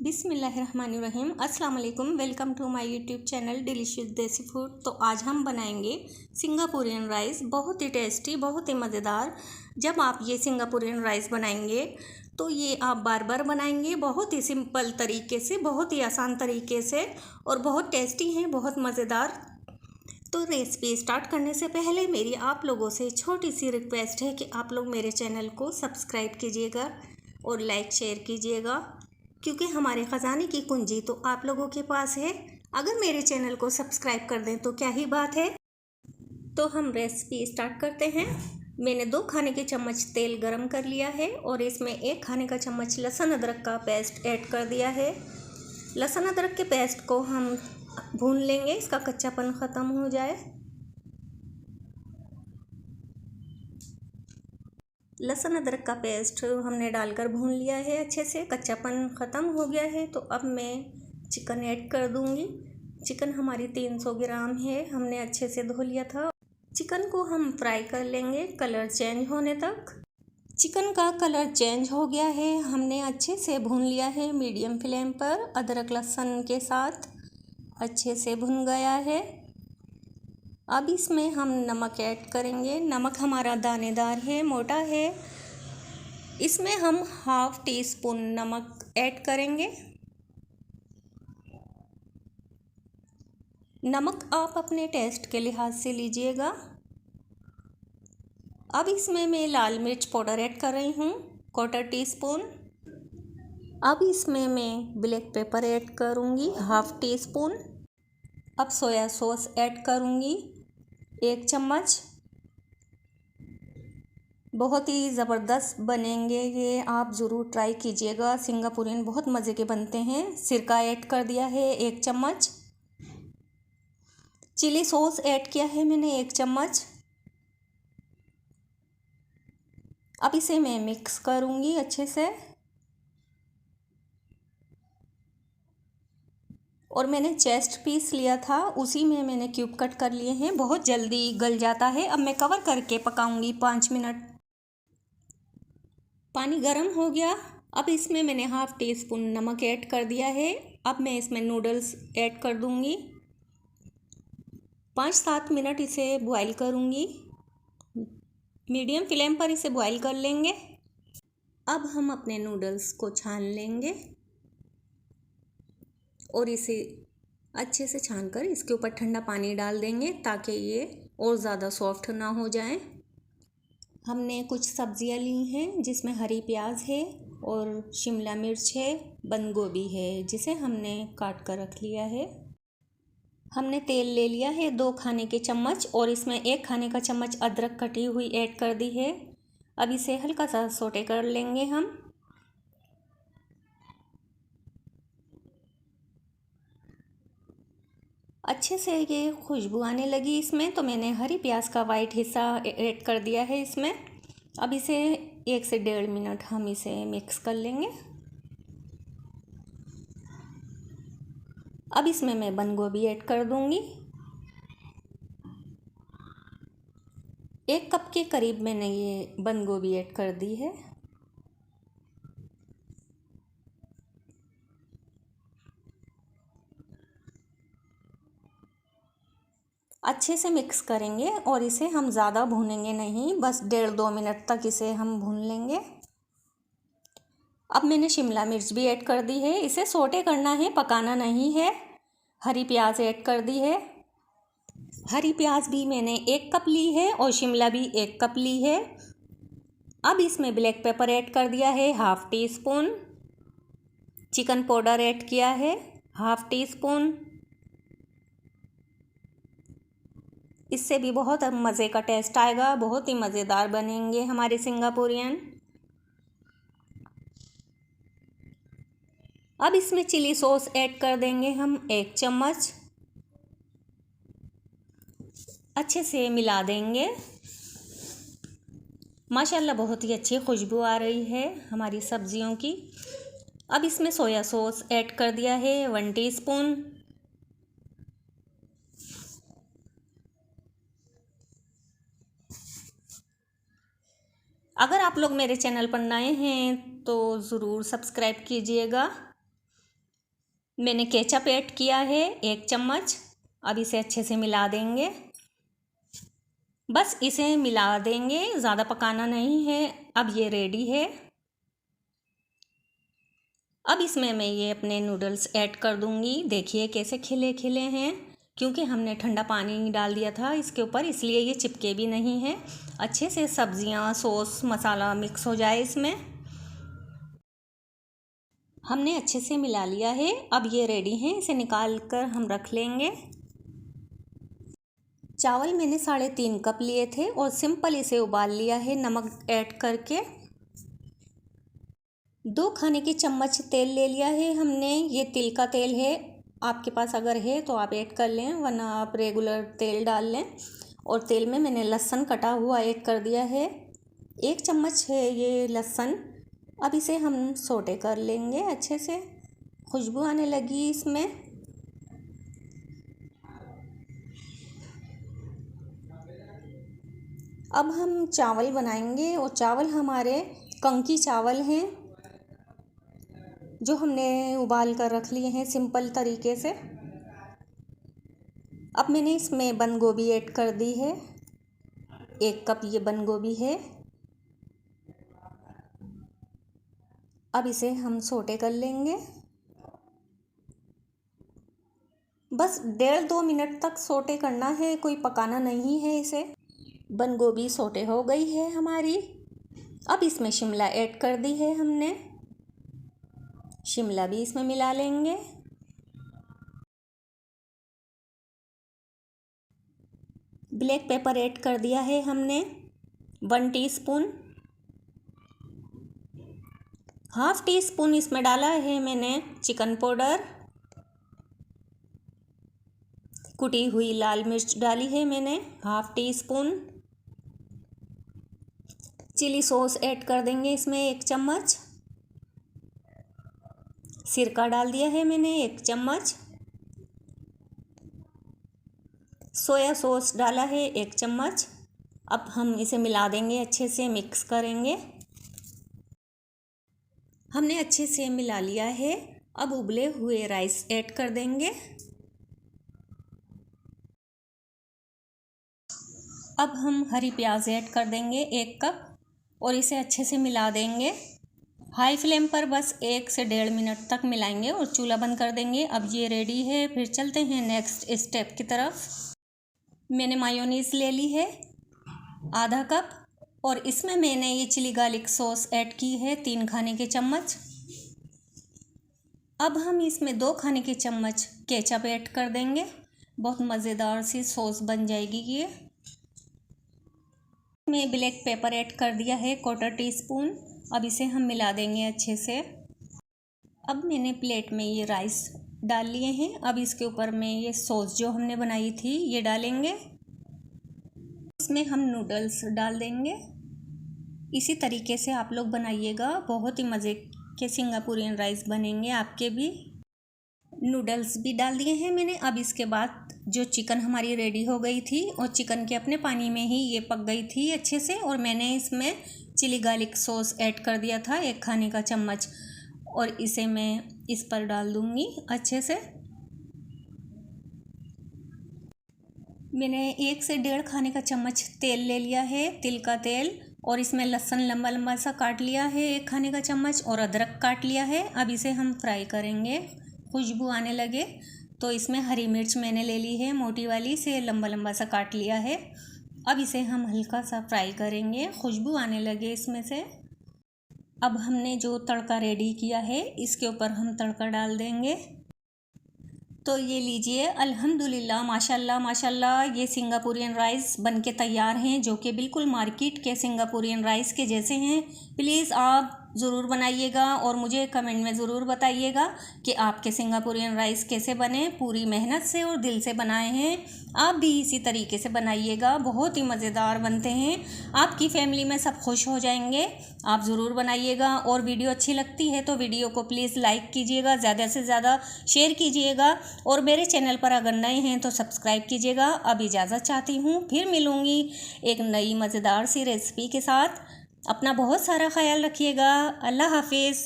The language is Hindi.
बिस्मिल्लाहिर्रहमानिर्रहीम। अस्सलाम वालेकुम। Welcome to my YouTube channel delicious desi food. तो आज हम बनाएंगे सिंगापुरियन राइस। बहुत ही टेस्टी, बहुत ही मज़ेदार। जब आप ये सिंगापुरियन राइस बनाएंगे तो ये आप बार बार बनाएंगे, बहुत ही सिंपल तरीके से, बहुत ही आसान तरीके से, और बहुत टेस्टी हैं, बहुत मज़ेदार। तो रेसिपी स्टार्ट करने से पहले मेरी आप लोगों से छोटी सी रिक्वेस्ट है कि आप लोग मेरे चैनल को सब्सक्राइब कीजिएगा और लाइक शेयर कीजिएगा, क्योंकि हमारे ख़जाने की कुंजी तो आप लोगों के पास है। अगर मेरे चैनल को सब्सक्राइब कर दें तो क्या ही बात है। तो हम रेसिपी स्टार्ट करते हैं। मैंने 2 खाने के चम्मच तेल गरम कर लिया है और इसमें 1 खाने का चम्मच लहसुन अदरक का पेस्ट ऐड कर दिया है। लहसुन अदरक के पेस्ट को हम भून लेंगे, इसका कच्चापन ख़त्म हो जाए। लहसुन अदरक का पेस्ट हमने डालकर भून लिया है, अच्छे से कच्चापन ख़त्म हो गया है। तो अब मैं चिकन ऐड कर दूंगी। चिकन हमारी 300 ग्राम है, हमने अच्छे से धो लिया था। चिकन को हम फ्राई कर लेंगे कलर चेंज होने तक। चिकन का कलर चेंज हो गया है, हमने अच्छे से भून लिया है मीडियम फ्लेम पर। अदरक लहसुन के साथ अच्छे से भुन गया है। अब इसमें हम नमक ऐड करेंगे। नमक हमारा दानेदार है, मोटा है। इसमें हम 1/2 टीस्पून नमक ऐड करेंगे। नमक आप अपने टेस्ट के लिहाज से लीजिएगा। अब इसमें मैं लाल मिर्च पाउडर ऐड कर रही हूँ, 1/4 टीस्पून। अब इसमें मैं ब्लैक पेपर ऐड करूँगी, 1/2 टीस्पून। अब सोया सॉस ऐड करूँगी, 1 चम्मच। बहुत ही ज़बरदस्त बनेंगे ये, आप ज़रूर ट्राई कीजिएगा। सिंगापुरियन बहुत मज़े के बनते हैं। सिरका ऐड कर दिया है 1 चम्मच। चिली सॉस ऐड किया है मैंने 1 चम्मच। अब इसे मैं मिक्स करूँगी अच्छे से। और मैंने चेस्ट पीस लिया था, उसी में मैंने क्यूब कट कर लिए हैं, बहुत जल्दी गल जाता है। अब मैं कवर करके पकाऊंगी 5 मिनट। पानी गर्म हो गया। अब इसमें मैंने 1/2 टीस्पून नमक ऐड कर दिया है। अब मैं इसमें नूडल्स ऐड कर दूंगी। 5-7 मिनट इसे बॉईल करूंगी, मीडियम फ्लेम पर इसे बॉईल कर लेंगे। अब हम अपने नूडल्स को छान लेंगे और इसे अच्छे से छानकर इसके ऊपर ठंडा पानी डाल देंगे, ताकि ये और ज़्यादा सॉफ्ट ना हो जाए। हमने कुछ सब्जियां ली हैं, जिसमें हरी प्याज है और शिमला मिर्च है, बंद गोभी है, जिसे हमने काट कर रख लिया है। हमने तेल ले लिया है 2 खाने के चम्मच और इसमें 1 खाने का चम्मच अदरक कटी हुई ऐड कर दी है। अब इसे हल्का सा सोटे कर लेंगे हम। अच्छे से ये खुशबू आने लगी इसमें, तो मैंने हरी प्याज का वाइट हिस्सा ऐड कर दिया है इसमें। अब इसे 1 से 1.5 मिनट हम इसे मिक्स कर लेंगे। अब इसमें मैं बंद गोभी ऐड कर दूंगी। 1 कप के करीब मैंने ये बंद गोभी ऐड कर दी है। अच्छे से मिक्स करेंगे और इसे हम ज़्यादा भूनेंगे नहीं, बस 1.5-2 मिनट तक इसे हम भून लेंगे। अब मैंने शिमला मिर्च भी ऐड कर दी है, इसे सोटे करना है, पकाना नहीं है। हरी प्याज ऐड कर दी है। हरी प्याज भी मैंने 1 कप ली है और शिमला भी 1 कप ली है। अब इसमें ब्लैक पेपर ऐड कर दिया है, 1/2 टीस्पून। चिकन पाउडर ऐड किया है, 1/2 टीस्पून। इससे भी बहुत मज़े का टेस्ट आएगा, बहुत ही मज़ेदार बनेंगे हमारे सिंगापुरियन। अब इसमें चिली सॉस ऐड कर देंगे हम 1 चम्मच। अच्छे से मिला देंगे। माशाल्लाह बहुत ही अच्छी खुशबू आ रही है हमारी सब्जियों की। अब इसमें सोया सॉस ऐड कर दिया है 1 टीस्पून। अगर आप लोग मेरे चैनल पर नए हैं तो ज़रूर सब्सक्राइब कीजिएगा। मैंने केचप ऐड किया है 1 चम्मच। अब इसे अच्छे से मिला देंगे। बस इसे मिला देंगे, ज़्यादा पकाना नहीं है। अब ये रेडी है। अब इसमें मैं ये अपने नूडल्स ऐड कर दूंगी। देखिए कैसे खिले खिले हैं, क्योंकि हमने ठंडा पानी डाल दिया था इसके ऊपर, इसलिए ये चिपके भी नहीं हैं। अच्छे से सब्जियां, सॉस, मसाला मिक्स हो जाए इसमें। हमने अच्छे से मिला लिया है। अब ये रेडी हैं, इसे निकाल कर हम रख लेंगे। चावल मैंने 3.5 कप लिए थे और सिंपल इसे उबाल लिया है नमक ऐड करके। 2 खाने के चम्मच तेल ले लिया है हमने। ये तिल का तेल है, आपके पास अगर है तो आप ऐड कर लें, वरना आप रेगुलर तेल डाल लें। और तेल में मैंने लहसुन कटा हुआ ऐड कर दिया है। 1 चम्मच है ये लहसुन। अब इसे हम सोटे कर लेंगे अच्छे से। खुशबू आने लगी इसमें। अब हम चावल बनाएंगे और चावल हमारे कंकी चावल हैं, जो हमने उबाल कर रख लिए हैं सिंपल तरीके से। अब मैंने इसमें बंद गोभी ऐड कर दी है। 1 कप ये बंद गोभी है। अब इसे हम सोटे कर लेंगे। बस 1.5-2 मिनट तक सोटे करना है, कोई पकाना नहीं है इसे। बंद गोभी सोटे हो गई है हमारी। अब इसमें शिमला ऐड कर दी है हमने। शिमला भी इसमें मिला लेंगे। ब्लैक पेपर ऐड कर दिया है हमने 1 टीस्पून। ½ टीस्पून इसमें डाला है मैंने चिकन पाउडर। कुटी हुई लाल मिर्च डाली है मैंने ½ टीस्पून। चिली सॉस ऐड कर देंगे इसमें 1 चम्मच। सिरका डाल दिया है मैंने 1 चम्मच। सोया सॉस डाला है 1 चम्मच। अब हम इसे मिला देंगे, अच्छे से मिक्स करेंगे। हमने अच्छे से मिला लिया है। अब उबले हुए राइस ऐड कर देंगे। अब हम हरी प्याज ऐड कर देंगे 1 कप और इसे अच्छे से मिला देंगे। हाई फ्लेम पर बस 1 से 1.5 मिनट तक मिलाएंगे और चूल्हा बंद कर देंगे। अब ये रेडी है। फिर चलते हैं नेक्स्ट स्टेप की तरफ। मैंने मायोनीज़ ले ली है ½ कप और इसमें मैंने ये चिली गार्लिक सॉस ऐड की है 3 खाने के चम्मच। अब हम इसमें 2 खाने के चम्मच केचप ऐड कर देंगे। बहुत मज़ेदार सी सॉस बन जाएगी ये। मैं ब्लैक पेपर ऐड कर दिया है 1/4 टीस्पून। अब इसे हम मिला देंगे अच्छे से। अब मैंने प्लेट में ये राइस डाल लिए हैं। अब इसके ऊपर में ये सॉस जो हमने बनाई थी ये डालेंगे। इसमें हम नूडल्स डाल देंगे। इसी तरीके से आप लोग बनाइएगा, बहुत ही मज़े के सिंगापुरियन राइस बनेंगे आपके भी। नूडल्स भी डाल दिए हैं मैंने। अब इसके बाद जो चिकन हमारी रेडी हो गई थी और चिकन के अपने पानी में ही ये पक गई थी अच्छे से, और मैंने इसमें चिली गार्लिक सॉस ऐड कर दिया था 1 खाने का चम्मच, और इसे मैं इस पर डाल दूँगी अच्छे से। मैंने 1 से 1.5 खाने का चम्मच तेल ले लिया है, तिल का तेल, और इसमें लहसुन लंबा लंबा सा काट लिया है 1 खाने का चम्मच, और अदरक काट लिया है। अब इसे हम फ्राई करेंगे। खुशबू आने लगे तो इसमें हरी मिर्च मैंने ले ली है मोटी वाली, से लंबा लंबा सा काट लिया है। अब इसे हम हल्का सा फ्राई करेंगे। खुशबू आने लगे इसमें से। अब हमने जो तड़का रेडी किया है इसके ऊपर हम तड़का डाल देंगे। तो ये लीजिए, अल्हम्दुलिल्लाह, माशाल्लाह माशाल्लाह, ये सिंगापुरियन राइस बनके तैयार हैं, जो कि बिल्कुल मार्केट के सिंगापुरियन राइस के जैसे हैं। प्लीज़ आप ज़रूर बनाइएगा और मुझे कमेंट में ज़रूर बताइएगा कि आपके सिंगापुरियन राइस कैसे बने। पूरी मेहनत से और दिल से बनाए हैं। आप भी इसी तरीके से बनाइएगा, बहुत ही मज़ेदार बनते हैं। आपकी फैमिली में सब खुश हो जाएंगे। आप ज़रूर बनाइएगा। और वीडियो अच्छी लगती है तो वीडियो को प्लीज़ लाइक कीजिएगा, ज़्यादा से ज़्यादा शेयर कीजिएगा, और मेरे चैनल पर अगर नए हैं तो सब्सक्राइब कीजिएगा। अब इजाज़त चाहती हूँ, फिर मिलूँगी एक नई मज़ेदार सी रेसिपी के साथ। अपना बहुत सारा ख्याल रखिएगा। अल्लाह हाफिज़।